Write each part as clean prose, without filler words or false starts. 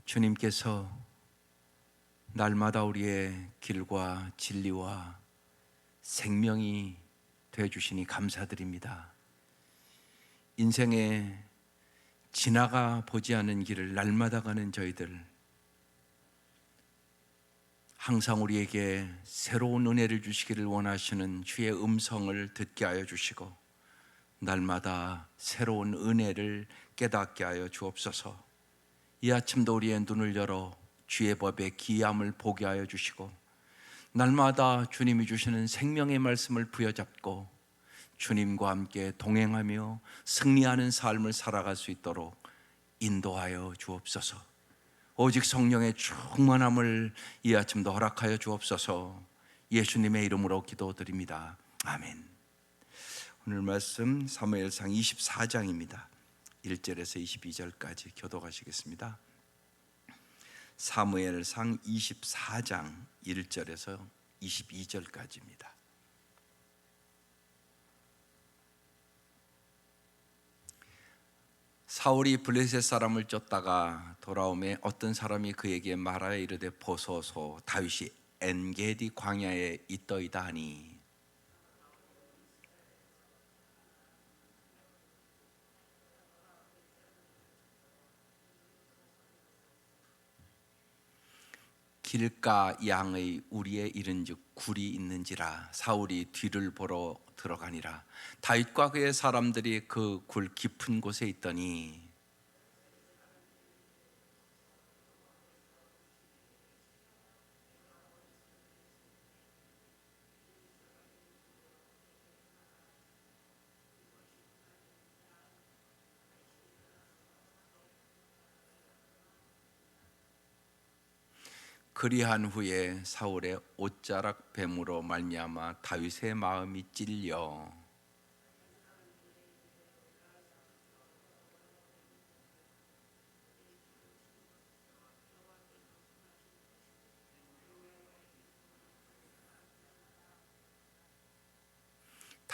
주님께서 날마다 우리의 길과 진리와 생명이 되어주시니 감사드립니다. 인생에 지나가 보지 않은 길을 날마다 가는 저희들, 항상 우리에게 새로운 은혜를 주시기를 원하시는 주의 음성을 듣게 하여 주시고 날마다 새로운 은혜를 깨닫게 하여 주옵소서. 이 아침도 우리의 눈을 열어 주의 법의 기이함을 보게 하여 주시고 날마다 주님이 주시는 생명의 말씀을 부여잡고 주님과 함께 동행하며 승리하는 삶을 살아갈 수 있도록 인도하여 주옵소서. 오직 성령의 충만함을 이 아침도 허락하여 주옵소서. 예수님의 이름으로 기도드립니다. 아멘. 오늘 말씀 사무엘상 24장입니다. 1절에서 22절까지 교독하시겠습니다. 사무엘상 24장 1절에서 22절까지입니다. 사울이 블레셋 사람을 쫓다가 돌아오매 어떤 사람이 그에게 말하여 이르되 보소서 다윗이 엔게디 광야에 있더이다 하니 길가 양의 우리에 이른즉 굴이 있는지라. 사울이 뒤를 보러 들어가니라. 다윗과 그의 사람들이 그 굴 깊은 곳에 있더니 그리한 후에 사울의 옷자락 뱀으로 말미암아 다윗의 마음이 찔려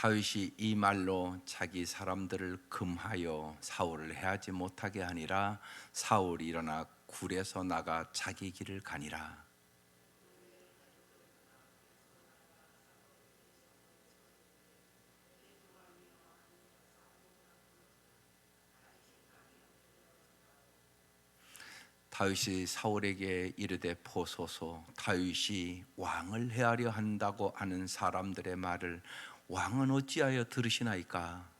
다윗이 이 말로 자기 사람들을 금하여 사울을 해하지 못하게 하니라. 사울이 일어나 굴에서 나가 자기 길을 가니라. 다윗이 사울에게 이르되 보소서 다윗이 왕을 해하려 한다고 하는 사람들의 말을 왕은 어찌하여 들으시나이까?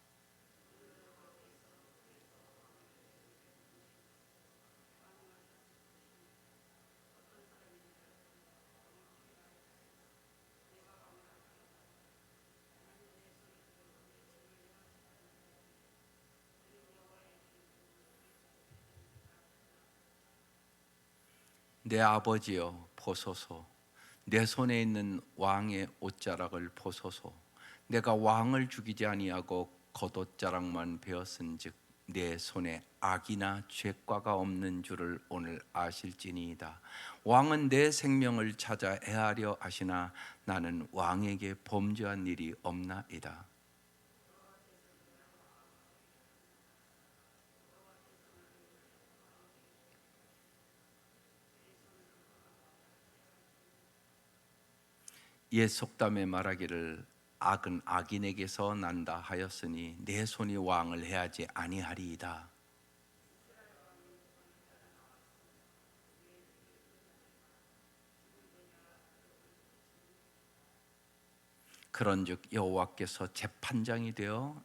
내 아버지여 보소서 내 손에 있는 왕의 옷자락을 보소서. 내가 왕을 죽이지 아니하고 겉옷자락만 베었은즉 내 손에 악이나 죄과가 없는 줄을 오늘 아실지니이다. 왕은 내 생명을 찾아 해하려 하시나 나는 왕에게 범죄한 일이 없나이다. 옛 속담에 말하기를 악은 악인에게서 난다 하였으니 내 손이 왕을 해하지 아니하리이다. 그런즉 여호와께서 재판장이 되어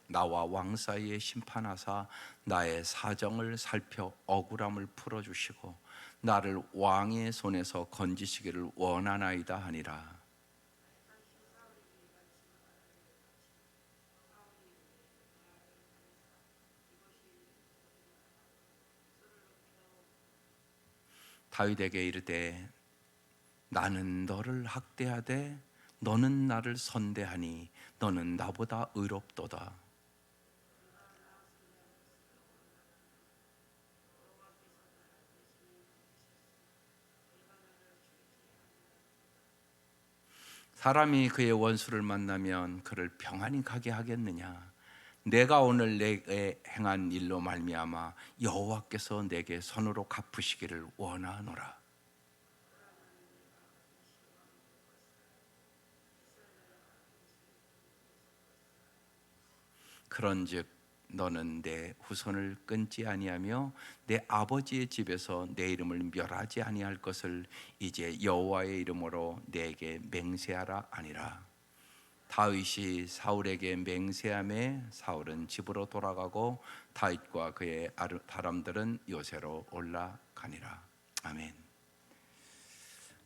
나와 왕 사이에 심판하사 나의 사정을 살펴 억울함을 풀어주시고 나를 왕의 손에서 건지시기를 원하나이다 하니라. 다윗에게 이르되 나는 너를 학대하되 너는 나를 선대하니 너는 나보다 의롭도다. 사람이 그의 원수를 만나면 그를 평안히 가게 하겠느냐? 내가 오늘 내게 행한 일로 말미암아 여호와께서 내게 선으로 갚으시기를 원하노라. 그런즉 너는 내 후손을 끊지 아니하며 내 아버지의 집에서 내 이름을 멸하지 아니할 것을 이제 여호와의 이름으로 내게 맹세하라 아니라. 다윗이 사울에게 맹세하매 사울은 집으로 돌아가고 다윗과 그의 사람들은 요새로 올라가니라. 아멘.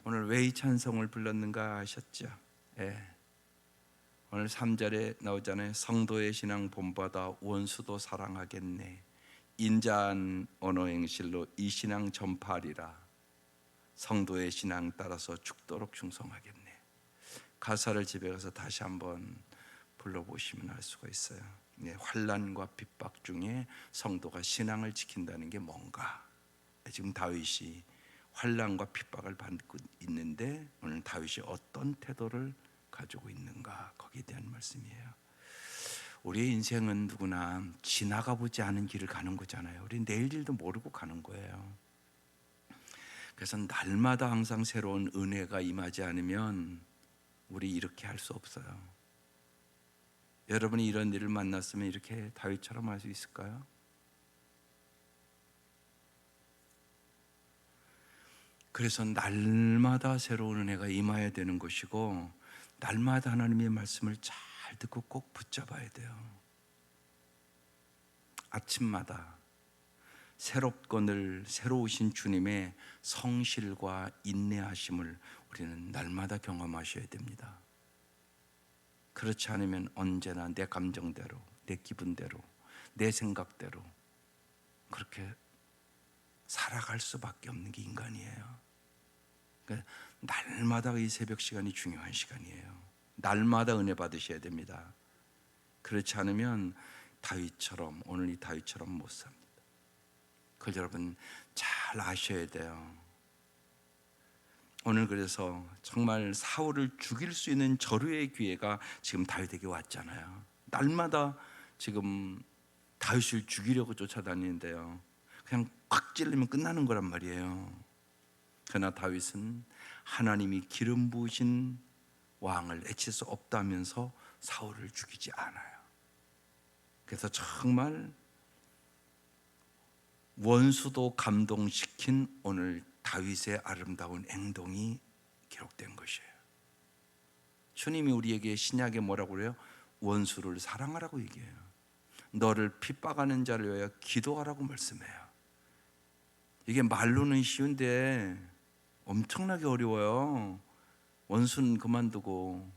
오늘 왜 이 찬송을 불렀는가 아셨죠? 예. 오늘 3절에 나오잖아요. 성도의 신앙 본받아 원수도 사랑하겠네. 인자한 언어 행실로 이 신앙 전파하리라. 성도의 신앙 따라서 죽도록 충성하겠네. 가사를 집에 가서 다시 한번 불러보시면 알 수가 있어요. 환난과 핍박 중에 성도가 신앙을 지킨다는 게 뭔가. 지금 다윗이 환난과 핍박을 받고 있는데 오늘 다윗이 어떤 태도를 가지고 있는가, 거기에 대한 말씀이에요. 우리의 인생은 누구나 지나가 보지 않은 길을 가는 거잖아요. 우리 내일 일도 모르고 가는 거예요. 그래서 날마다 항상 새로운 은혜가 임하지 않으면 우리 이렇게 할 수 없어요. 여러분이 이런 일을 만났으면 이렇게 다윗처럼 할 수 있을까요? 그래서 날마다 새로운 은혜가 임해야 되는 것이고, 날마다 하나님의 말씀을 잘 듣고 꼭 붙잡아야 돼요. 아침마다 새롭고 늘 새로우신 주님의 성실과 인내하심을 우리는 날마다 경험하셔야 됩니다. 그렇지 않으면 언제나 내 감정대로, 내 기분대로, 내 생각대로 그렇게 살아갈 수밖에 없는 게 인간이에요. 그러니까 날마다 이 새벽 시간이 중요한 시간이에요. 날마다 은혜 받으셔야 됩니다. 그렇지 않으면 다윗처럼, 오늘 이 다윗처럼 못 삽니다. 그걸 여러분 잘 아셔야 돼요. 오늘 그래서 정말 사울을 죽일 수 있는 절호의 기회가 지금 다윗에게 왔잖아요. 날마다 지금 다윗을 죽이려고 쫓아다니는데요, 그냥 꽉 찔리면 끝나는 거란 말이에요. 그러나 다윗은 하나님이 기름 부으신 왕을 해칠 수 없다면서 사울을 죽이지 않아요. 그래서 정말 원수도 감동시킨 오늘 다윗의 아름다운 행동이 기록된 것이에요. 주님이 우리에게 신약에 뭐라고 그래요? 원수를 사랑하라고 얘기해요. 너를 핍박하는 자를 위하여 기도하라고 말씀해요. 이게 말로는 쉬운데 엄청나게 어려워요. 원수는 그만두고,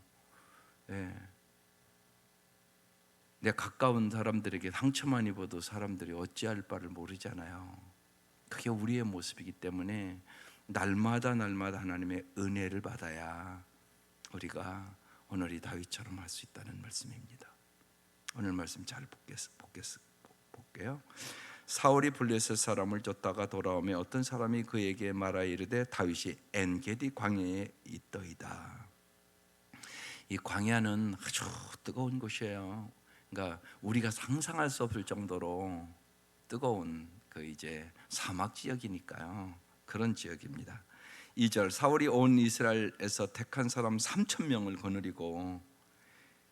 내 가까운 사람들에게 상처만 입어도 사람들이 어찌할 바를 모르잖아요. 그게 우리의 모습이기 때문에 날마다 하나님의 은혜를 받아야 우리가 오늘 이 다윗처럼 할 수 있다는 말씀입니다. 오늘 말씀 잘 볼게요. 사울이 블레셋 사람을 쫓다가 돌아오며 어떤 사람이 그에게 말하여 이르되 다윗이 엔게디 광야에 있더이다. 이 광야는 아주 뜨거운 곳이에요. 그러니까 우리가 상상할 수 없을 정도로 뜨거운 그 이제 사막 지역이니까요. 그런 지역입니다. 2절, 사울이 온 이스라엘에서 택한 사람 3,000명을 거느리고,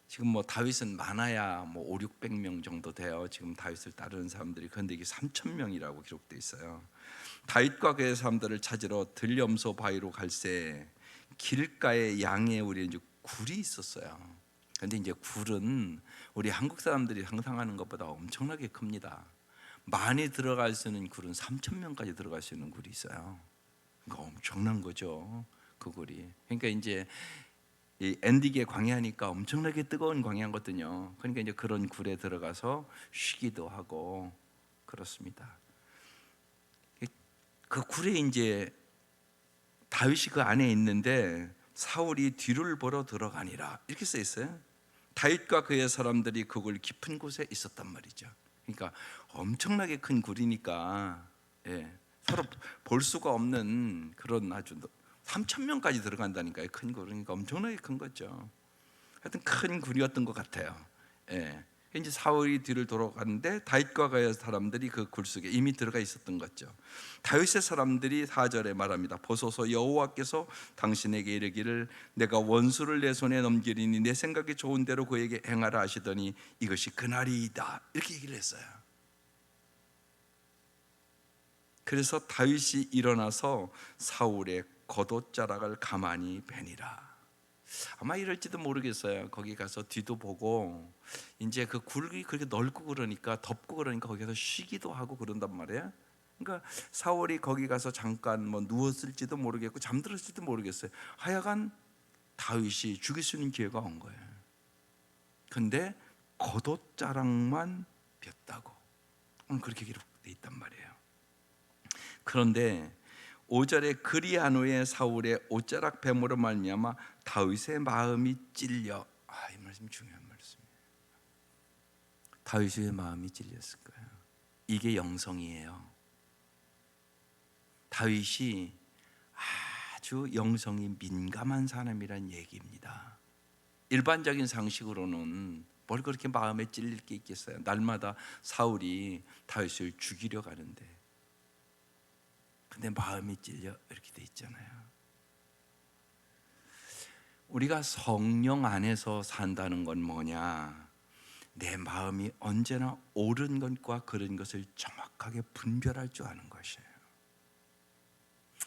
지금 뭐 다윗은 많아야 뭐 5, 600명 정도 돼요. 지금 다윗을 따르는 사람들이. 그런데 이게 3,000명이라고 기록되어 있어요. 다윗과 그의 사람들을 찾으러 들염소 바위로 갈새 길가에 양의 우리 이제 굴이 있었어요. 그런데 이제 굴은 우리 한국 사람들이 상상하는 것보다 엄청나게 큽니다. 많이 들어갈 수 있는 굴은 3,000명까지 들어갈 수 있는 굴이 있어요. 그러니까 엄청난 거죠, 그 굴이. 그러니까 이제 이 엔디게 광야니까 엄청나게 뜨거운 광야거든요. 그러니까 이제 그런 굴에 들어가서 쉬기도 하고 그렇습니다. 그 굴에 이제 다윗이 그 안에 있는데 사울이 뒤를 보러 들어가니라 이렇게 써 있어요. 다윗과 그의 사람들이 그 굴 깊은 곳에 있었단 말이죠. 그러니까 엄청나게 큰 굴이니까 서로 볼 수가 없는 그런 아주 3,000명까지 들어간다니까요. 큰 굴이니까 엄청나게 큰 거죠. 하여튼 큰 굴이었던 것 같아요. 이제 사울이 뒤를 돌아가는데 다윗과 그의 사람들이 그 굴 속에 이미 들어가 있었던 거죠. 다윗의 사람들이 4절에 말합니다. 보소서, 여호와께서 당신에게 이르기를 내가 원수를 내 손에 넘기리니 내 생각이 좋은 대로 그에게 행하라 하시더니 이것이 그날이다, 이렇게 얘기를 했어요. 그래서 다윗이 일어나서 사울의 겉옷자락을 가만히 베니라. 아마 이럴지도 모르겠어요. 거기 가서 뒤도 보고 이제 그 굴이 그렇게 넓고 그러니까 덥고 그러니까 거기서 쉬기도 하고 그런단 말이에요. 그러니까 사울이 거기 가서 잠깐 뭐 누웠을지도 모르겠고 잠들었을지도 모르겠어요. 하여간 다윗이 죽일 수 있는 기회가 온 거예요. 근데 겉옷자락만 폈다고 오늘 그렇게 기록되어 있단 말이에요. 그런데 5절에 그리한 후에 사울의 옷자락 뱀으로 말미암아 다윗의 마음이 찔려. 이 말씀 중요한 말씀이에요. 다윗의 마음이 찔렸을 거예요. 이게 영성이에요. 다윗이 아주 영성이 민감한 사람이란 얘기입니다. 일반적인 상식으로는 뭘 그렇게 마음에 찔릴 게 있겠어요. 날마다 사울이 다윗을 죽이려 가는데, 근데 마음이 찔려 이렇게 돼 있잖아요. 우리가 성령 안에서 산다는 건 뭐냐? 내 마음이 언제나 옳은 것과 그른 것을 정확하게 분별할 줄 아는 것이에요.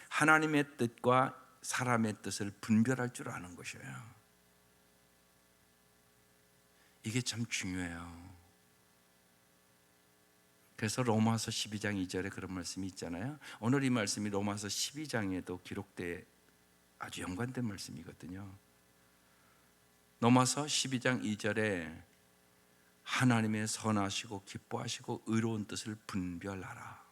하나님의 뜻과 사람의 뜻을 분별할 줄 아는 것이에요. 이게 참 중요해요. 그래서 로마서 12장 2절에 그런 말씀이 있잖아요. 오늘 이 말씀이 로마서 12장에도 기록돼 아주 연관된 말씀이거든요. 로마서 12장 2절에 하나님의 선하시고 기뻐하시고 의로운 뜻을 분별하라.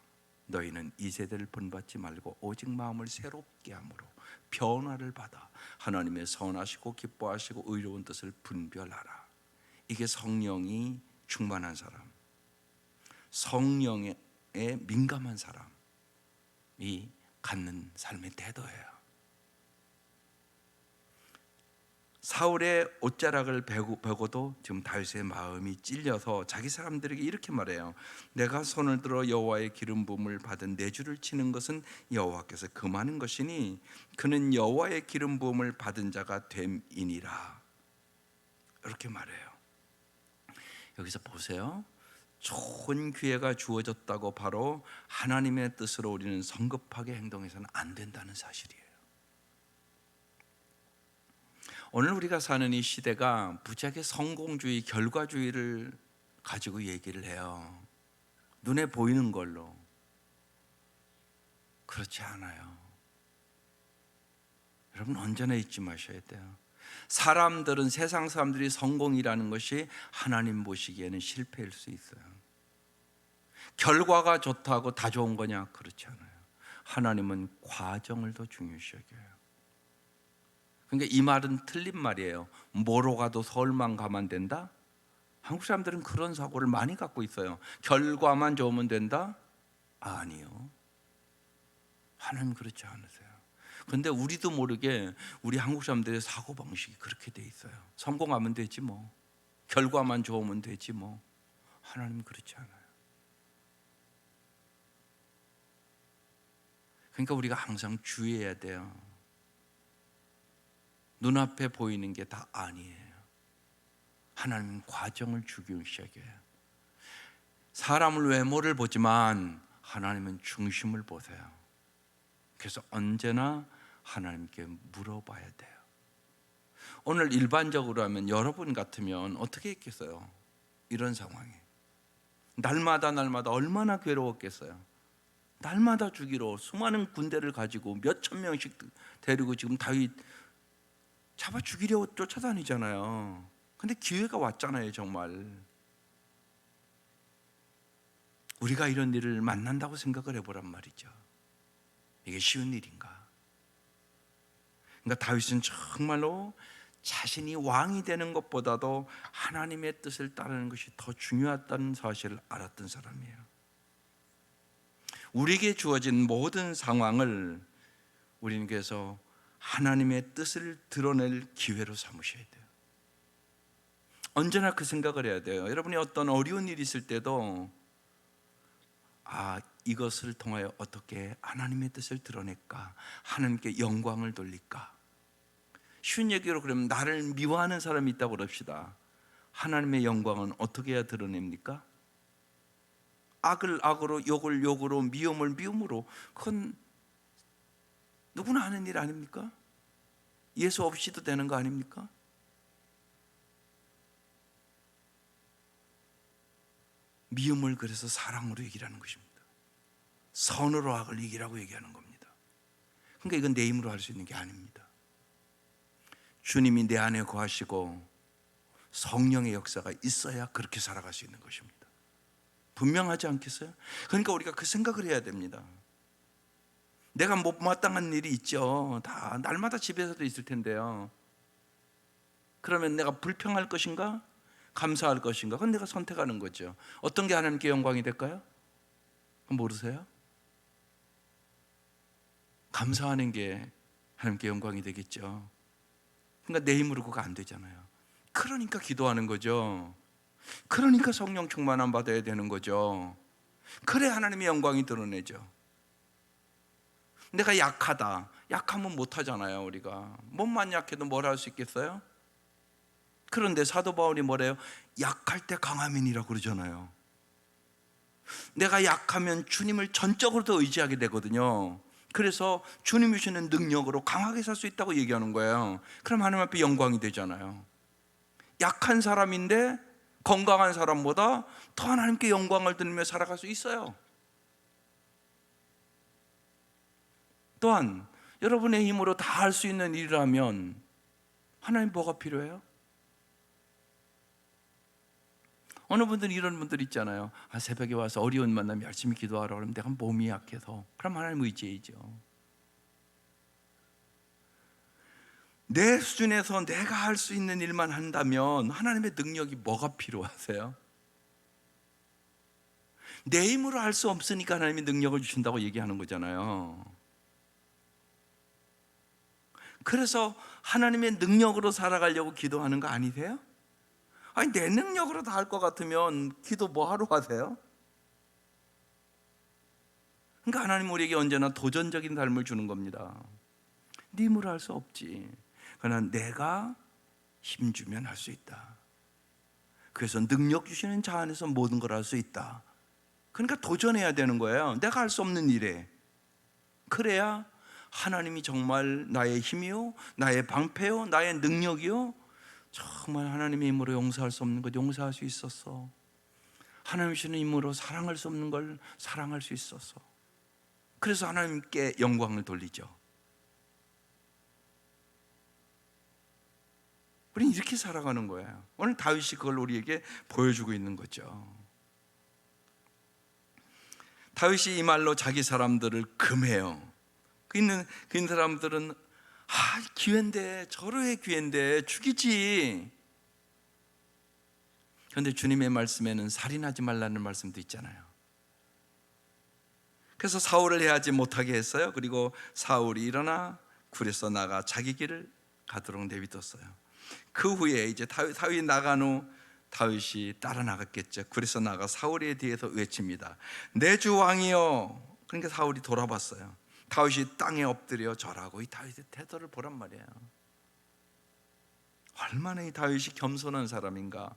너희는 이 세대를 본받지 말고 오직 마음을 새롭게 함으로 변화를 받아 하나님의 선하시고 기뻐하시고 의로운 뜻을 분별하라. 이게 성령이 충만한 사람, 성령에 민감한 사람이 갖는 삶의 태도예요. 사울의 옷자락을 베고도 지금 다윗의 마음이 찔려서 자기 사람들에게 이렇게 말해요. 내가 손을 들어 여호와의 기름 부음을 받은 내 주를 치는 것은 여호와께서 금하는 것이니 그는 여호와의 기름 부음을 받은 자가 됨이니라. 이렇게 말해요. 여기서 보세요. 좋은 기회가 주어졌다고 바로 하나님의 뜻으로 우리는 성급하게 행동해서는 안 된다는 사실이에요. 오늘 우리가 사는 이 시대가 부작의 성공주의, 결과주의를 가지고 얘기를 해요. 눈에 보이는 걸로. 그렇지 않아요. 여러분 언제나 잊지 마셔야 돼요. 사람들은, 세상 사람들이 성공이라는 것이 하나님 보시기에는 실패일 수 있어요. 결과가 좋다고 다 좋은 거냐? 그렇지 않아요. 하나님은 과정을 더 중요시 여겨요. 그러니까 이 말은 틀린 말이에요. 뭐로 가도 서울만 가면 된다? 한국 사람들은 그런 사고를 많이 갖고 있어요. 결과만 좋으면 된다? 아니요. 하나님 그렇지 않으세요. 근데 우리도 모르게 우리 한국 사람들의 사고방식이 그렇게 돼 있어요. 성공하면 되지 뭐, 결과만 좋으면 되지 뭐. 하나님 그렇지 않아요. 그러니까 우리가 항상 주의해야 돼요. 눈앞에 보이는 게 다 아니에요. 하나님은 과정을 중요시 여겨요. 사람을 외모를 보지만 하나님은 중심을 보세요. 그래서 언제나 하나님께 물어봐야 돼요. 오늘 일반적으로 하면 여러분 같으면 어떻게 했겠어요? 이런 상황에 날마다 얼마나 괴로웠겠어요? 날마다 죽이러 수많은 군대를 가지고 몇천 명씩 데리고 지금 다윗 잡아 죽이려 쫓아다니잖아요. 근데 기회가 왔잖아요. 정말 우리가 이런 일을 만난다고 생각을 해보란 말이죠. 이게 쉬운 일인가? 그러니까 다윗은 정말로 자신이 왕이 되는 것보다도 하나님의 뜻을 따르는 것이 더 중요하다는 사실을 알았던 사람이에요. 우리에게 주어진 모든 상황을 우리는 그래서 하나님의 뜻을 드러낼 기회로 삼으셔야 돼요. 언제나 그 생각을 해야 돼요. 여러분이 어떤 어려운 일이 있을 때도 이것을 통하여 어떻게 하나님의 뜻을 드러낼까, 하나님께 영광을 돌릴까. 쉬운 얘기로 그러면 나를 미워하는 사람이 있다고 그럽시다. 하나님의 영광은 어떻게 해야 드러냅니까? 악을 악으로, 욕을 욕으로, 미움을 미움으로. 그건 누구나 하는 일 아닙니까? 예수 없이도 되는 거 아닙니까? 미움을 그래서 사랑으로 이기라는 것입니다. 선으로 악을 이기라고 얘기하는 겁니다. 그러니까 이건 내 힘으로 할 수 있는 게 아닙니다. 주님이 내 안에 거하시고 성령의 역사가 있어야 그렇게 살아갈 수 있는 것입니다. 분명하지 않겠어요? 그러니까 우리가 그 생각을 해야 됩니다. 내가 못마땅한 일이 있죠. 다 날마다 집에서도 있을 텐데요. 그러면 내가 불평할 것인가? 감사할 것인가? 그건 내가 선택하는 거죠. 어떤 게 하나님께 영광이 될까요? 모르세요? 감사하는 게 하나님께 영광이 되겠죠. 그러니까 내 힘으로 그거 안 되잖아요. 그러니까 기도하는 거죠. 그러니까 성령 충만함 받아야 되는 거죠. 그래 하나님의 영광이 드러내죠. 내가 약하다. 약하면 못하잖아요. 우리가 몸만 약해도 뭘 할 수 있겠어요? 그런데 사도 바울이 뭐래요? 약할 때 강함이니라고 그러잖아요. 내가 약하면 주님을 전적으로 더 의지하게 되거든요. 그래서 주님이 주시는 능력으로 강하게 살 수 있다고 얘기하는 거예요. 그럼 하나님 앞에 영광이 되잖아요. 약한 사람인데 건강한 사람보다 더 하나님께 영광을 드리며 살아갈 수 있어요. 또한 여러분의 힘으로 다 할 수 있는 일이라면 하나님 뭐가 필요해요? 어느 분들은 이런 분들 있잖아요. 새벽에 와서 어려운 만나면 열심히 기도하라 그러면 내가 몸이 약해서. 그럼 하나님 의지해야죠. 내 수준에서 내가 할 수 있는 일만 한다면 하나님의 능력이 뭐가 필요하세요? 내 힘으로 할 수 없으니까 하나님이 능력을 주신다고 얘기하는 거잖아요. 그래서 하나님의 능력으로 살아가려고 기도하는 거 아니세요? 아니 내 능력으로 다 할 것 같으면 기도 뭐 하러 하세요? 그러니까 하나님 우리에게 언제나 도전적인 삶을 주는 겁니다. 네 힘으로 할 수 없지. 그러나 내가 힘주면 할 수 있다. 그래서 능력 주시는 자 안에서 모든 걸 할 수 있다. 그러니까 도전해야 되는 거예요. 내가 할 수 없는 일에. 그래야 하나님이 정말 나의 힘이요, 나의 방패요, 나의 능력이요, 정말 하나님의 힘으로 용서할 수 없는 것 용서할 수 있었어. 하나님 주시는 힘으로 사랑할 수 없는 걸 사랑할 수 있었어. 그래서 하나님께 영광을 돌리죠. 우리는 이렇게 살아가는 거예요. 오늘 다윗이 그걸 우리에게 보여주고 있는 거죠. 다윗이 이 말로 자기 사람들을 금해요. 그 있는 사람들은 기회인데, 절호의 기회인데 죽이지. 그런데 주님의 말씀에는 살인하지 말라는 말씀도 있잖아요. 그래서 사울을 해하지 못하게 했어요. 그리고 사울이 일어나 굴에서 나가 자기 길을 가도록 내비뒀어요. 그 후에 이제 다윗이 나간 후 다윗이 따라 나갔겠죠. 굴에서 나가 사울에 대해서 외칩니다. 내 주 왕이여. 그러니까 사울이 돌아봤어요. 다윗이 땅에 엎드려 절하고, 이 다윗의 태도를 보란 말이에요. 얼마나 이 다윗이 겸손한 사람인가.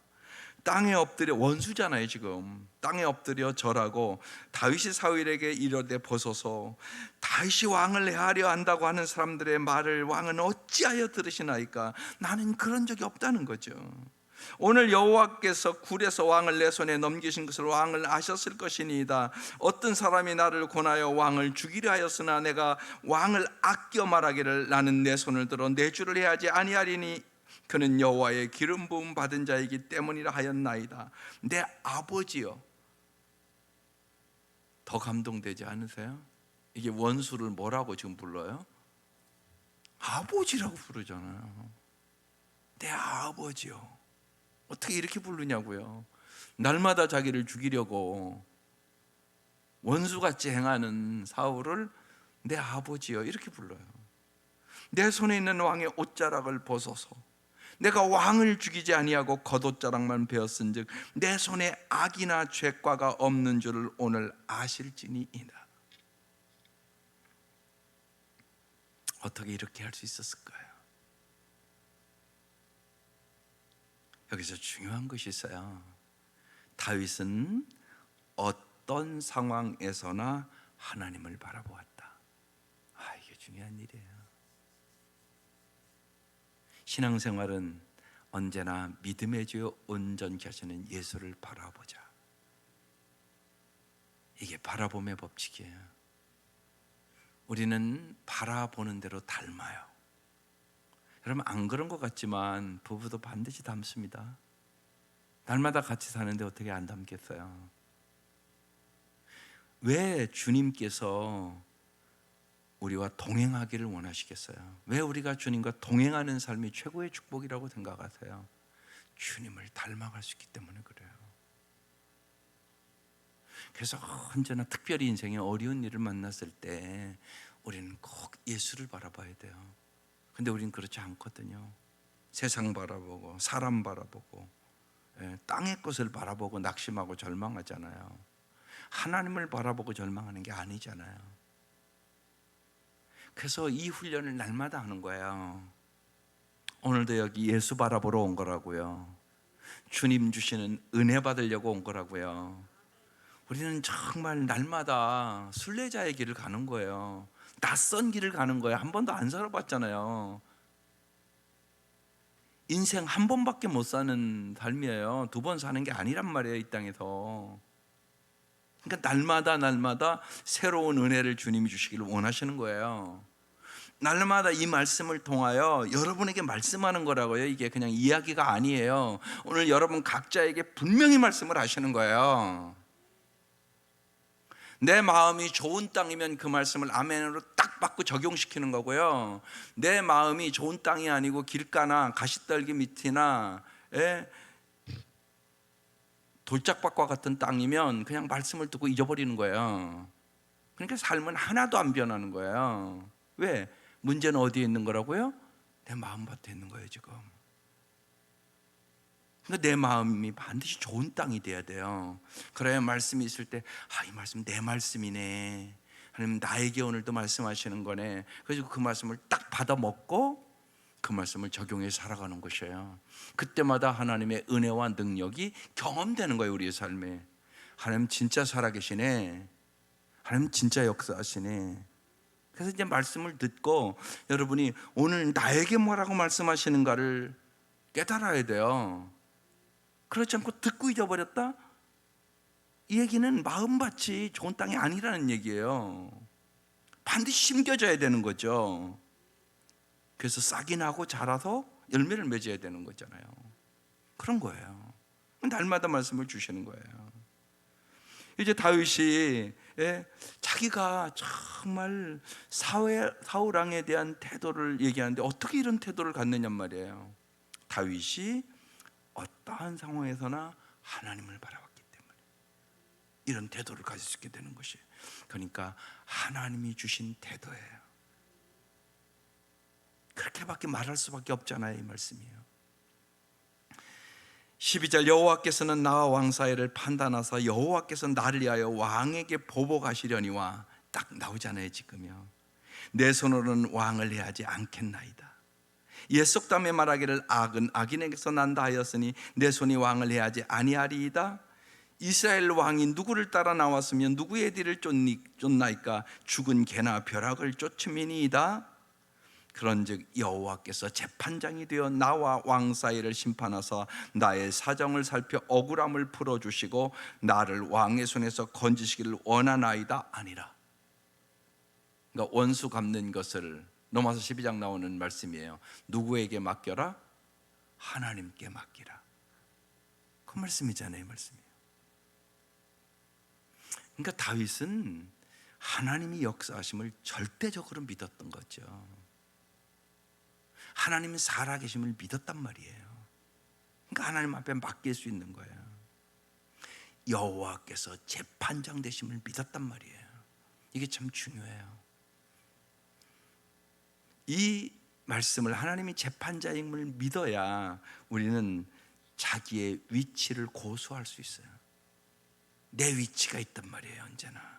땅에 엎드려, 원수잖아요 지금. 땅에 엎드려 절하고, 다윗이 사울에게 이르되 보소서, 다윗이 왕을 해하려 한다고 하는 사람들의 말을 왕은 어찌하여 들으시나이까. 나는 그런 적이 없다는 거죠. 오늘 여호와께서 굴에서 왕을 내 손에 넘기신 것을 왕을 아셨을 것이니이다. 어떤 사람이 나를 권하여 왕을 죽이려 하였으나 내가 왕을 아껴 말하기를 나는 내 손을 들어 내 주를 해하지 아니하리니 그는 여호와의 기름 부음 받은 자이기 때문이라 하였나이다. 내 아버지여. 더 감동되지 않으세요? 이게 원수를 뭐라고 지금 불러요? 아버지라고 부르잖아요. 내 아버지요. 어떻게 이렇게 부르냐고요. 날마다 자기를 죽이려고 원수같이 행하는 사울을 내 아버지여 이렇게 불러요. 내 손에 있는 왕의 옷자락을 벗어서 내가 왕을 죽이지 아니하고 겉옷자락만 베었은즉 내 손에 악이나 죄과가 없는 줄을 오늘 아실지니이다. 어떻게 이렇게 할 수 있었을까요? 여기서 중요한 것이 있어요. 다윗은 어떤 상황에서나 하나님을 바라보았다. 이게 중요한 일이에요. 신앙생활은 언제나 믿음의 주 온전케 하시는 예수를 바라보자. 이게 바라봄의 법칙이에요. 우리는 바라보는 대로 닮아요. 여러분, 안 그런 것 같지만 부부도 반드시 닮습니다. 날마다 같이 사는데 어떻게 안 닮겠어요? 왜 주님께서 우리와 동행하기를 원하시겠어요? 왜 우리가 주님과 동행하는 삶이 최고의 축복이라고 생각하세요? 주님을 닮아갈 수 있기 때문에 그래요. 그래서 언제나 특별히 인생에 어려운 일을 만났을 때 우리는 꼭 예수를 바라봐야 돼요. 근데 우리는 그렇지 않거든요. 세상 바라보고 사람 바라보고 땅의 것을 바라보고 낙심하고 절망하잖아요. 하나님을 바라보고 절망하는 게 아니잖아요. 그래서 이 훈련을 날마다 하는 거예요. 오늘도 여기 예수 바라보러 온 거라고요. 주님 주시는 은혜 받으려고 온 거라고요. 우리는 정말 날마다 순례자의 길을 가는 거예요. 낯선 길을 가는 거예요. 한 번도 안 살아봤잖아요. 인생 한 번밖에 못 사는 삶이에요. 두 번 사는 게 아니란 말이에요, 이 땅에서. 그러니까 날마다 새로운 은혜를 주님이 주시기를 원하시는 거예요. 날마다 이 말씀을 통하여 여러분에게 말씀하는 거라고요. 이게 그냥 이야기가 아니에요. 오늘 여러분 각자에게 분명히 말씀을 하시는 거예요. 내 마음이 좋은 땅이면 그 말씀을 아멘으로 딱 받고 적용시키는 거고요. 내 마음이 좋은 땅이 아니고 길가나 가시떨기 밑이나 돌짝밭과 같은 땅이면 그냥 말씀을 듣고 잊어버리는 거예요. 그러니까 삶은 하나도 안 변하는 거예요. 왜? 문제는 어디에 있는 거라고요? 내 마음밭에 있는 거예요, 지금. 그러니까 내 마음이 반드시 좋은 땅이 돼야 돼요. 그래야 말씀이 있을 때, 이 말씀 내 말씀이네. 하나님 나에게 오늘도 말씀하시는 거네. 그래서 그 말씀을 딱 받아 먹고 그 말씀을 적용해 살아가는 것이에요. 그때마다 하나님의 은혜와 능력이 경험되는 거예요, 우리의 삶에. 하나님 진짜 살아계시네. 하나님 진짜 역사하시네. 그래서 이제 말씀을 듣고 여러분이 오늘 나에게 뭐라고 말씀하시는가를 깨달아야 돼요. 그렇지 않고 듣고 잊어버렸다? 이 얘기는 마음밭이 좋은 땅이 아니라는 얘기예요. 반드시 심겨져야 되는 거죠. 그래서 싹이 나고 자라서 열매를 맺어야 되는 거잖아요. 그런 거예요. 날마다 말씀을 주시는 거예요. 이제 다윗이 자기가 정말 사울 왕에 대한 태도를 얘기하는데 어떻게 이런 태도를 갖느냐 말이에요. 다윗이 어떠한 상황에서나 하나님을 바라봤기 때문에 이런 태도를 가질 수 있게 되는 것이에요. 그러니까 하나님이 주신 태도예요. 그렇게밖에 말할 수밖에 없잖아요, 이 말씀이에요. 12절 여호와께서는 나와 왕 사이를 판단하사 여호와께서 나를 위하여 왕에게 보복하시려니와 딱 나오잖아요, 지금요. 내 손으로는 왕을 해하지 않겠나이다. 옛 속담에 말하기를 악은 악인에게서 난다 하였으니 내 손이 왕을 해하지 아니하리이다. 이스라엘 왕이 누구를 따라 나왔으면 누구의 뒤를 쫓나이까? 죽은 개나 벼락을 쫓음이니이다. 그런즉 여호와께서 재판장이 되어 나와 왕 사이를 심판하사 나의 사정을 살펴 억울함을 풀어주시고 나를 왕의 손에서 건지시기를 원하나이다 아니라. 그러니까 원수 갚는 것을 로마서 12장 나오는 말씀이에요. 누구에게 맡겨라? 하나님께 맡기라. 그 말씀이잖아요, 말씀이에요. 그러니까 다윗은 하나님이 역사하심을 절대적으로 믿었던 거죠. 하나님이 살아계심을 믿었단 말이에요. 그러니까 하나님 앞에 맡길 수 있는 거예요. 여호와께서 재판장 되심을 믿었단 말이에요. 이게 참 중요해요. 이 말씀을, 하나님이 재판자임을 믿어야 우리는 자기의 위치를 고수할 수 있어요. 내 위치가 있단 말이에요. 언제나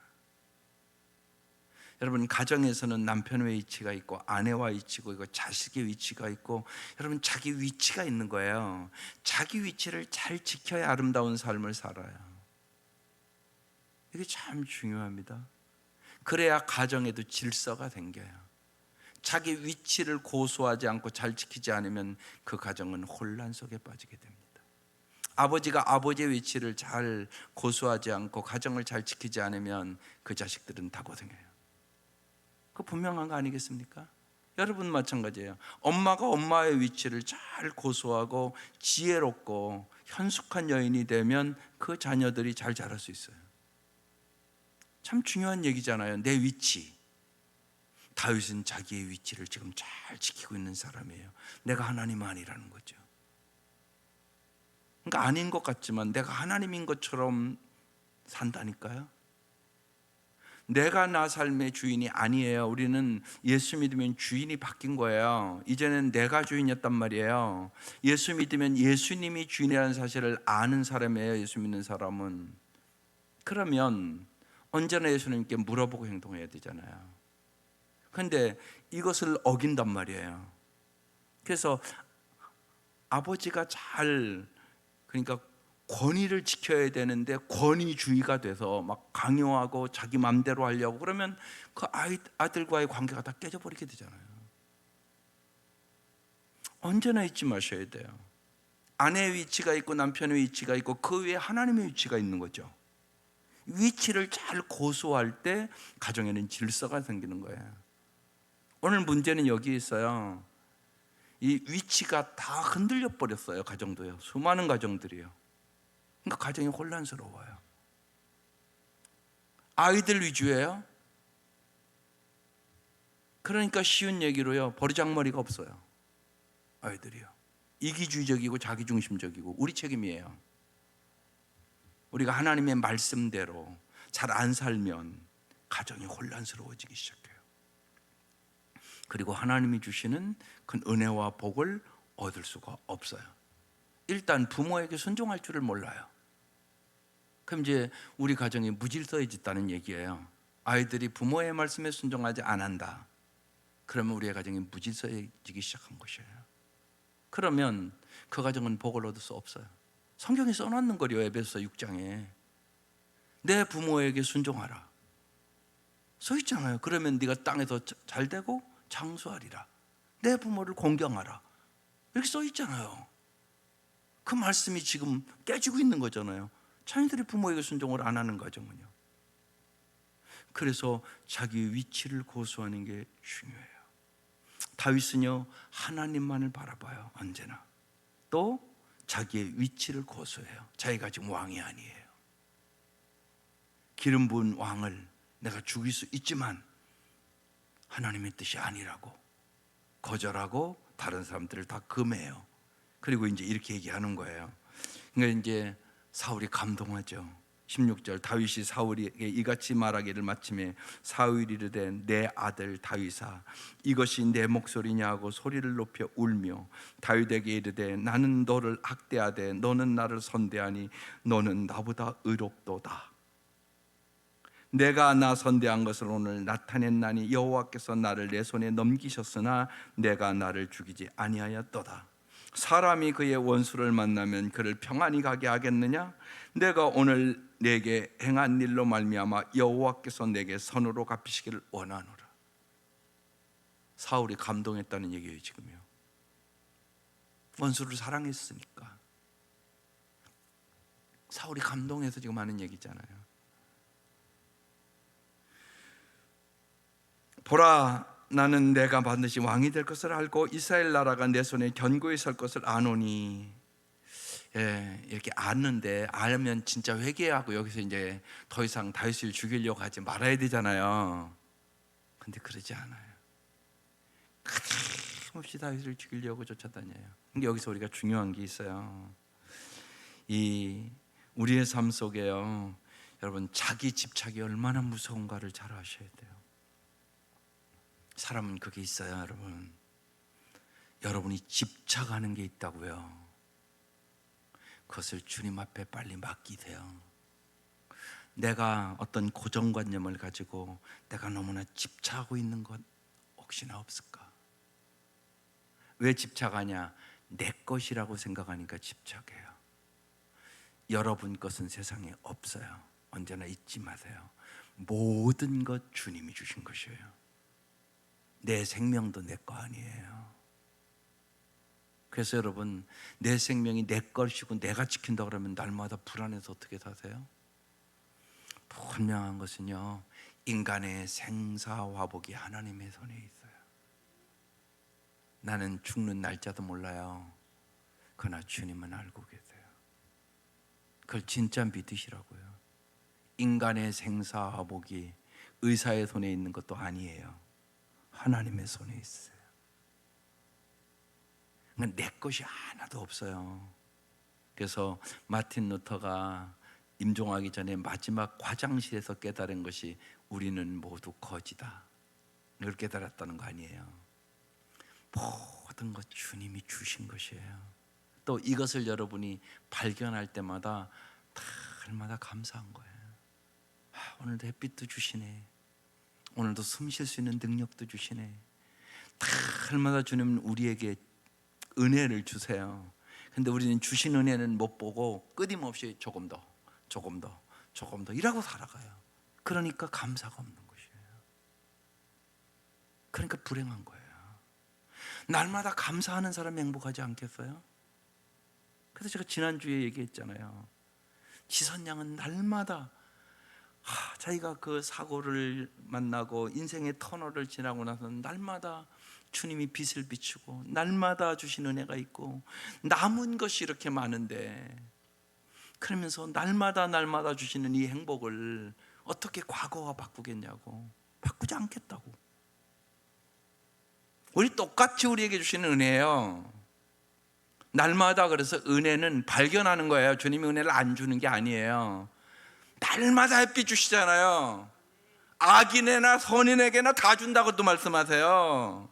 여러분, 가정에서는 남편의 위치가 있고 아내와 위치가 있고 자식의 위치가 있고, 여러분 자기 위치가 있는 거예요. 자기 위치를 잘 지켜야 아름다운 삶을 살아요. 이게 참 중요합니다. 그래야 가정에도 질서가 생겨요. 자기 위치를 고수하지 않고 잘 지키지 않으면 그 가정은 혼란 속에 빠지게 됩니다. 아버지가 아버지의 위치를 잘 고수하지 않고 가정을 잘 지키지 않으면 그 자식들은 다 고생해요. 그 분명한 거 아니겠습니까? 여러분 마찬가지예요. 엄마가 엄마의 위치를 잘 고수하고 지혜롭고 현숙한 여인이 되면 그 자녀들이 잘 자랄 수 있어요. 참 중요한 얘기잖아요. 내 위치. 다윗은 자기의 위치를 지금 잘 지키고 있는 사람이에요. 내가 하나님 아니라는 거죠. 그러니까 아닌 것 같지만 내가 하나님인 것처럼 산다니까요. 내가 나 삶의 주인이 아니에요. 우리는 예수 믿으면 주인이 바뀐 거예요. 이제는 내가 주인이었단 말이에요. 예수 믿으면 예수님이 주인이라는 사실을 아는 사람이에요. 예수 믿는 사람은. 그러면 언제나 예수님께 물어보고 행동해야 되잖아요. 그런데 이것을 어긴단 말이에요. 그래서 아버지가 그러니까 권위를 지켜야 되는데 권위주의가 돼서 막 강요하고 자기 맘대로 하려고 그러면 그 아들과의 관계가 다 깨져버리게 되잖아요. 언제나 잊지 마셔야 돼요. 아내의 위치가 있고 남편의 위치가 있고 그 위에 하나님의 위치가 있는 거죠. 위치를 잘 고수할 때 가정에는 질서가 생기는 거예요. 오늘 문제는 여기 있어요. 이 위치가 다 흔들려 버렸어요. 가정도요. 수많은 가정들이요. 그러니까 가정이 혼란스러워요. 아이들 위주예요. 그러니까 쉬운 얘기로요, 버르장머리가 없어요. 아이들이요. 이기주의적이고 자기중심적이고 우리 책임이에요. 우리가 하나님의 말씀대로 잘 안 살면 가정이 혼란스러워지기 시작해요. 그리고 하나님이 주시는 그 은혜와 복을 얻을 수가 없어요. 일단 부모에게 순종할 줄을 몰라요. 그럼 이제 우리 가정이 무질서해졌다는 얘기예요. 아이들이 부모의 말씀에 순종하지 않는다. 그러면 우리의 가정이 무질서해지기 시작한 것이에요. 그러면 그 가정은 복을 얻을 수 없어요. 성경에 써놨는 거예요. 에베소서 6장에 내 부모에게 순종하라 써 있잖아요. 그러면 네가 땅에서 잘 되고 장수하리라. 내 부모를 공경하라 이렇게 써 있잖아요. 그 말씀이 지금 깨지고 있는 거잖아요. 자녀들이 부모에게 순종을 안 하는 가정은요. 그래서 자기 위치를 고수하는 게 중요해요. 다윗은요 하나님만을 바라봐요. 언제나. 또 자기의 위치를 고수해요. 자기가 지금 왕이 아니에요. 기름 부은 왕을 내가 죽일 수 있지만 하나님의 뜻이 아니라고 거절하고 다른 사람들을 다 금해요. 그리고 이제 이렇게 얘기하는 거예요. 그러니까 이제 사울이 감동하죠. 16절 다윗이 사울에게 이같이 말하기를 마침에 사울이 이르되 내 아들 다윗아 이것이 내 목소리냐 하고 소리를 높여 울며 다윗에게 이르되 나는 너를 학대하되 너는 나를 선대하니 너는 나보다 의롭도다. 내가 나 선대한 것을 오늘 나타냈나니 여호와께서 나를 내 손에 넘기셨으나 내가 나를 죽이지 아니하였도다. 사람이 그의 원수를 만나면 그를 평안히 가게 하겠느냐? 내가 오늘 내게 행한 일로 말미암아 여호와께서 내게 선으로 갚으시기를 원하노라. 사울이 감동했다는 얘기예요. 지금요. 원수를 사랑했으니까 사울이 감동해서 지금 하는 얘기잖아요. 보라 나는 내가 반드시 왕이 될 것을 알고 이스라엘 나라가 내 손에 견고히 설 것을 아노니. 이렇게 아는데 알면 진짜 회개하고 여기서 이제 더 이상 다윗을 죽이려고 하지 말아야 되잖아요. 근데 그러지 않아요. 끊임없이 다윗을 죽이려고 쫓아다녀요. 근데 여기서 우리가 중요한 게 있어요. 이 우리의 삶 속에요, 여러분 자기 집착이 얼마나 무서운가를 잘 아셔야 돼요. 사람은 그게 있어요, 여러분. 여러분이 집착하는 게 있다고요. 그것을 주님 앞에 빨리 맡기세요. 내가 어떤 고정관념을 가지고 내가 너무나 집착하고 있는 것 혹시나 없을까? 왜 집착하냐? 내 것이라고 생각하니까 집착해요. 여러분 것은 세상에 없어요. 언제나 잊지 마세요. 모든 것 주님이 주신 것이에요. 내 생명도 내 거 아니에요. 그래서 여러분, 내 생명이 내 것이고 내가 지킨다 그러면 날마다 불안해서 어떻게 사세요? 분명한 것은요, 인간의 생사화복이 하나님의 손에 있어요. 나는 죽는 날짜도 몰라요. 그러나 주님은 알고 계세요. 그걸 진짜 믿으시라고요. 인간의 생사화복이 의사의 손에 있는 것도 아니에요. 하나님의 손에 있어요. 내 것이 하나도 없어요. 그래서 마틴 루터가 임종하기 전에 마지막 화장실에서 깨달은 것이 우리는 모두 거지다. 이걸 깨달았다는 거 아니에요. 모든 것 주님이 주신 것이에요. 또 이것을 여러분이 발견할 때마다 날마다 감사한 거예요. 오늘도 햇빛도 주시네. 오늘도 숨 쉴 수 있는 능력도 주시네. 날마다 주님은 우리에게 은혜를 주세요. 근데 우리는 주신 은혜는 못 보고 끊임없이 조금 더 이라고 살아가요. 그러니까 감사가 없는 것이에요. 그러니까 불행한 거예요. 날마다 감사하는 사람이 행복하지 않겠어요? 그래서 제가 지난주에 얘기했잖아요. 지선양은 날마다 자기가 그 사고를 만나고 인생의 터널을 지나고 나서 날마다 주님이 빛을 비추고 날마다 주신 은혜가 있고 남은 것이 이렇게 많은데, 그러면서 날마다 주시는 이 행복을 어떻게 과거와 바꾸겠냐고. 바꾸지 않겠다고. 우리 똑같이 우리에게 주시는 은혜예요. 날마다. 그래서 은혜는 발견하는 거예요. 주님이 은혜를 안 주는 게 아니에요. 날마다 햇빛 주시잖아요. 악인에나 선인에게나 다 준다고 또 말씀하세요.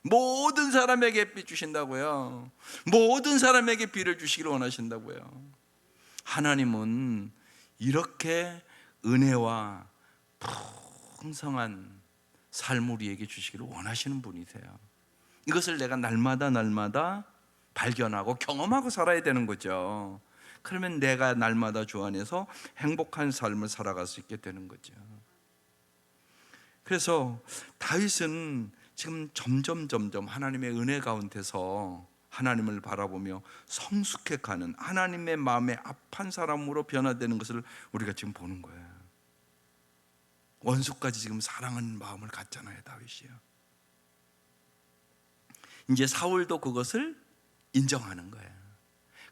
모든 사람에게 햇빛 주신다고요. 모든 사람에게 비를 주시기를 원하신다고요. 하나님은 이렇게 은혜와 풍성한 삶을 우리에게 주시기를 원하시는 분이세요. 이것을 내가 날마다 발견하고 경험하고 살아야 되는 거죠. 그러면 내가 날마다 주 안에서 행복한 삶을 살아갈 수 있게 되는 거죠. 그래서 다윗은 지금 점점 하나님의 은혜 가운데서 하나님을 바라보며 성숙해가는 하나님의 마음에 합한 사람으로 변화되는 것을 우리가 지금 보는 거예요. 원수까지 지금 사랑하는 마음을 갖잖아요, 다윗이요. 이제 사울도 그것을 인정하는 거예요.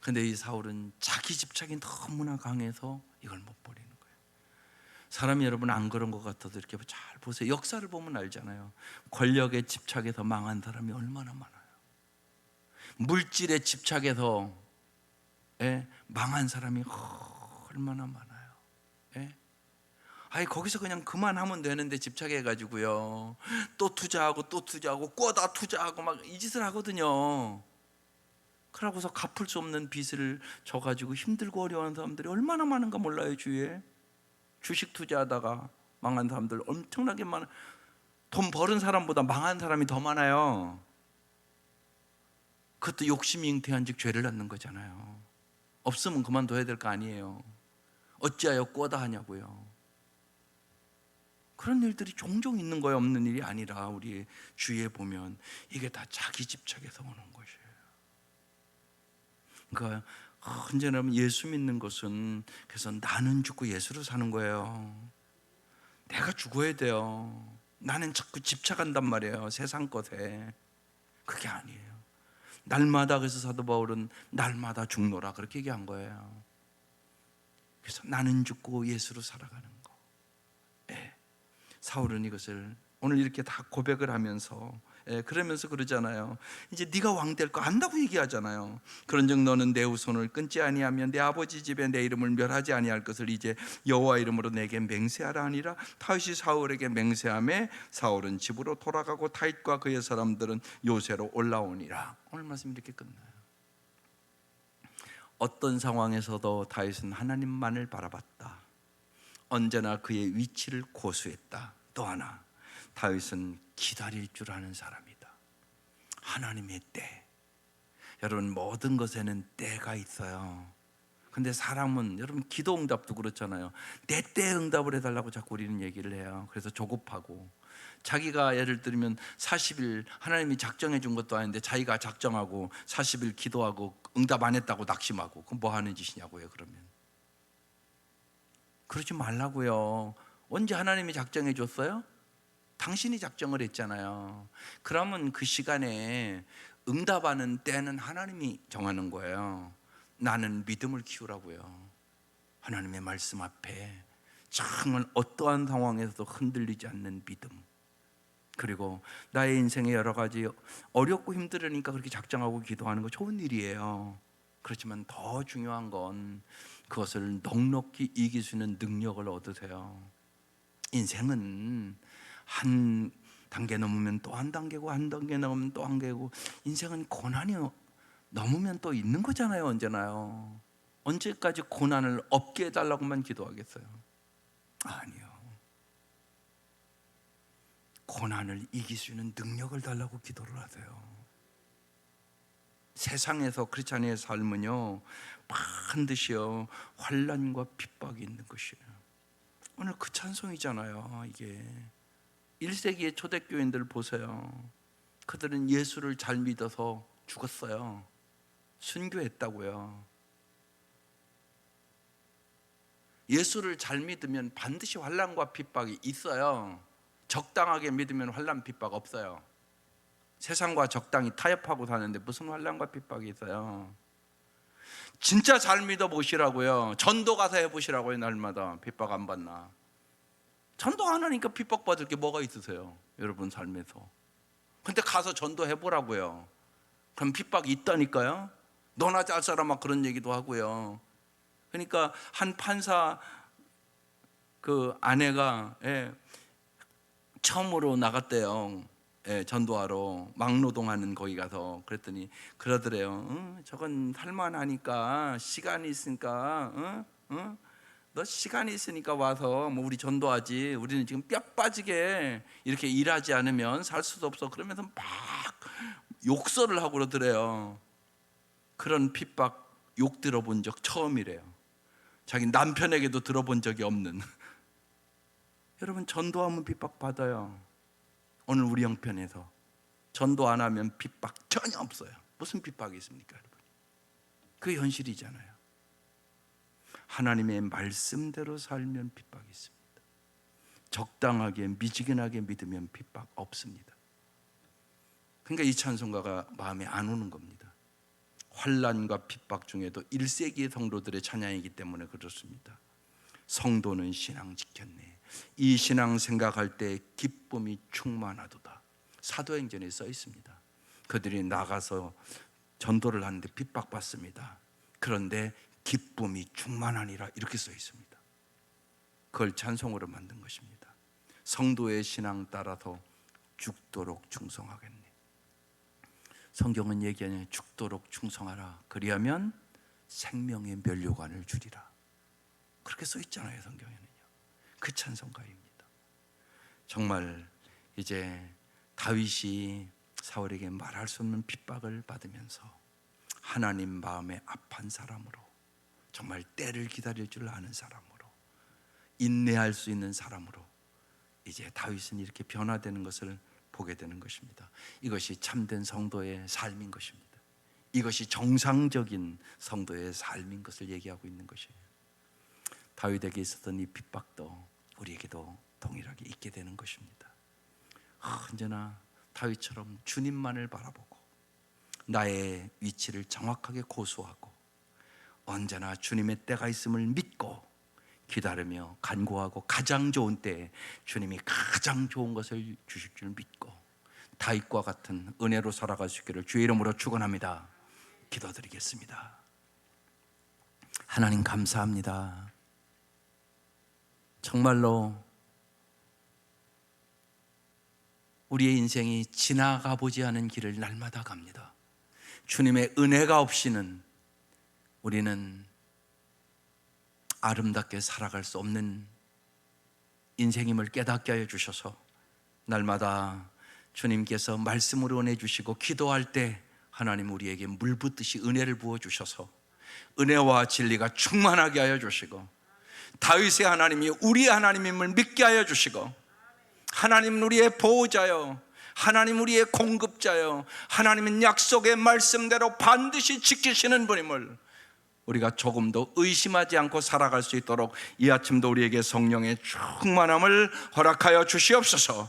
근데 이 사울은 자기 집착이 너무나 강해서 이걸 못 버리는 거예요. 사람이 여러분 안 그런 것 같아도 이렇게 잘 보세요. 역사를 보면 알잖아요. 권력에 집착해서 망한 사람이 얼마나 많아요. 물질에 집착해서 망한 사람이 얼마나 많아요. 거기서 그냥 그만하면 되는데 집착해가지고요, 또 투자하고 꿔다 투자하고 막 이 짓을 하거든요. 그러고서 갚을 수 없는 빚을 져가지고 힘들고 어려워하는 사람들이 얼마나 많은가 몰라요. 주위에 주식 투자하다가 망한 사람들 엄청나게 많아. 돈 버는 사람보다 망한 사람이 더 많아요. 그것도 욕심이 잉태한 즉 죄를 낳는 거잖아요. 없으면 그만둬야 될 거 아니에요. 어찌하여 꿔다 하냐고요. 그런 일들이 종종 있는 거예요. 없는 일이 아니라 우리 주위에 보면 이게 다 자기 집착에서 오는 것이에요. 그러니까 언제나 예수 믿는 것은 그래서 나는 죽고 예수로 사는 거예요. 내가 죽어야 돼요. 나는 자꾸 집착한단 말이에요, 세상 것에. 그게 아니에요. 날마다. 그래서 사도 바울은 날마다 죽노라 그렇게 얘기한 거예요. 그래서 나는 죽고 예수로 살아가는 거. 사울은 이것을 오늘 이렇게 다 고백을 하면서 그러면서 그러잖아요. 이제 네가 왕 될 거 안다고 얘기하잖아요. 그런즉 너는 내 후손을 끊지 아니하면 내 아버지 집에 내 이름을 멸하지 아니할 것을 이제 여호와 이름으로 내게 맹세하라 하니라. 다윗이 사울에게 맹세하매 사울은 집으로 돌아가고 다윗과 그의 사람들은 요새로 올라오니라. 오늘 말씀 이렇게 끝나요. 어떤 상황에서도 다윗은 하나님만을 바라봤다. 언제나 그의 위치를 고수했다. 또 하나, 다윗은 기다릴 줄 아는 사람이다. 하나님의 때. 여러분, 모든 것에는 때가 있어요. 근데 사람은, 여러분, 기도 응답도 그렇잖아요. 내 때에 응답을 해달라고 자꾸 우리는 얘기를 해요. 그래서 조급하고, 자기가 예를 들면 40일 하나님이 작정해 준 것도 아닌데 자기가 작정하고 40일 기도하고 응답 안 했다고 낙심하고, 그럼 뭐 하는 짓이냐고요. 그러면 그러지 말라고요. 언제 하나님이 작정해 줬어요? 당신이 작정을 했잖아요. 그러면 그 시간에 응답하는 때는 하나님이 정하는 거예요. 나는 믿음을 키우라고요. 하나님의 말씀 앞에 정말 어떠한 상황에서도 흔들리지 않는 믿음. 그리고 나의 인생에 여러 가지 어렵고 힘들으니까 그렇게 작정하고 기도하는 거 좋은 일이에요. 그렇지만 더 중요한 건 그것을 넉넉히 이길 수 있는 능력을 얻으세요. 인생은 한 단계 넘으면 또 한 단계고, 한 단계 넘으면 또 한 단계고, 인생은 고난이 넘으면 또 있는 거잖아요. 언제나요. 언제까지 고난을 없게 해달라고만 기도하겠어요? 아니요. 고난을 이길 수 있는 능력을 달라고 기도를 하세요. 세상에서 크리스찬의 삶은요, 반드시요 환난과 핍박이 있는 것이에요. 오늘 그 찬송이잖아요. 이게 1세기의 초대교인들 보세요. 그들은 예수를 잘 믿어서 죽었어요. 순교했다고요. 예수를 잘 믿으면 반드시 환난과 핍박이 있어요. 적당하게 믿으면 환난 핍박 없어요. 세상과 적당히 타협하고 사는데 무슨 환난과 핍박이 있어요? 진짜 잘 믿어 보시라고요. 전도 가서 해보시라고요. 날마다 핍박 안 받나? 전도 안 하니까 핍박 받을 게 뭐가 있으세요? 여러분 삶에서. 근데 가서 전도 해보라고요. 그럼 핍박이 있다니까요. 너나 잘 살아 막 그런 얘기도 하고요. 그러니까 한 판사 그 아내가 처음으로 나갔대요. 전도하러 막노동하는 거기 가서. 그랬더니 그러더래요. 저건 살만하니까 시간이 있으니까 너 시간이 있으니까 와서 뭐 우리 전도하지. 우리는 지금 뼈 빠지게 이렇게 일하지 않으면 살 수도 없어. 그러면서 막 욕설을 하고 그러더래요. 그런 핍박 욕 들어본 적 처음이래요. 자기 남편에게도 들어본 적이 없는. 여러분, 전도하면 핍박 받아요. 오늘 우리 형편에서 전도 안 하면 핍박 전혀 없어요. 무슨 핍박이 있습니까, 여러분? 그게 현실이잖아요. 하나님의 말씀대로 살면 핍박이 있습니다. 적당하게 미지근하게 믿으면 핍박 없습니다. 그러니까 이 찬송가가 마음에 안 오는 겁니다. 환난과 핍박 중에도 1세기의 성도들의 찬양이기 때문에 그렇습니다. 성도는 신앙 지켰네. 이 신앙 생각할 때 기쁨이 충만하도다. 사도행전에 써 있습니다. 그들이 나가서 전도를 하는데 핍박받습니다. 그런데 기쁨이 충만하니라 이렇게 써 있습니다. 그걸 찬송으로 만든 것입니다. 성도의 신앙 따라서 죽도록 충성하겠네. 성경은 얘기하냐, 죽도록 충성하라. 그리하면 생명의 면류관을 주리라. 그렇게 써 있잖아요, 성경에는요. 그 찬송가입니다. 정말 이제 다윗이 사울에게 말할 수 없는 핍박을 받으면서 하나님 마음에 합한 사람으로, 정말 때를 기다릴 줄 아는 사람으로, 인내할 수 있는 사람으로 이제 다윗은 이렇게 변화되는 것을 보게 되는 것입니다. 이것이 참된 성도의 삶인 것입니다. 이것이 정상적인 성도의 삶인 것을 얘기하고 있는 것이에요. 다윗에게 있었던 이 핍박도 우리에게도 동일하게 있게 되는 것입니다. 언제나 다윗처럼 주님만을 바라보고 나의 위치를 정확하게 고수하고 언제나 주님의 때가 있음을 믿고 기다리며 간구하고 가장 좋은 때에 주님이 가장 좋은 것을 주실 줄 믿고 다윗과 같은 은혜로 살아갈 수 있기를 주의 이름으로 축원합니다. 기도드리겠습니다. 하나님 감사합니다. 정말로 우리의 인생이 지나가 보지 않은 길을 날마다 갑니다. 주님의 은혜가 없이는 우리는 아름답게 살아갈 수 없는 인생임을 깨닫게 하여 주셔서 날마다 주님께서 말씀으로 은혜 주시고 기도할 때 하나님 우리에게 물 붓듯이 은혜를 부어 주셔서 은혜와 진리가 충만하게 하여 주시고 다윗의 하나님이 우리 하나님임을 믿게 하여 주시고 하나님은 우리의 보호자요, 하나님 우리의 공급자요, 하나님은 약속의 말씀대로 반드시 지키시는 분임을 우리가 조금도 의심하지 않고 살아갈 수 있도록 이 아침도 우리에게 성령의 충만함을 허락하여 주시옵소서.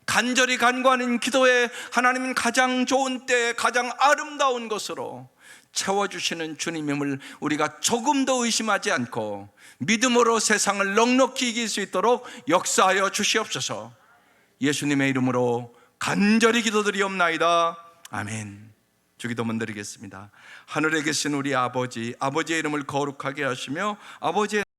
간절히 간구하는 기도에 하나님은 가장 좋은 때에 가장 아름다운 것으로 채워주시는 주님임을 우리가 조금도 의심하지 않고 믿음으로 세상을 넉넉히 이길 수 있도록 역사하여 주시옵소서. 예수님의 이름으로 간절히 기도드리옵나이다. 아멘. 주기도문 드리겠습니다. 하늘에 계신 우리 아버지, 아버지의 이름을 거룩하게 하시며 아버지의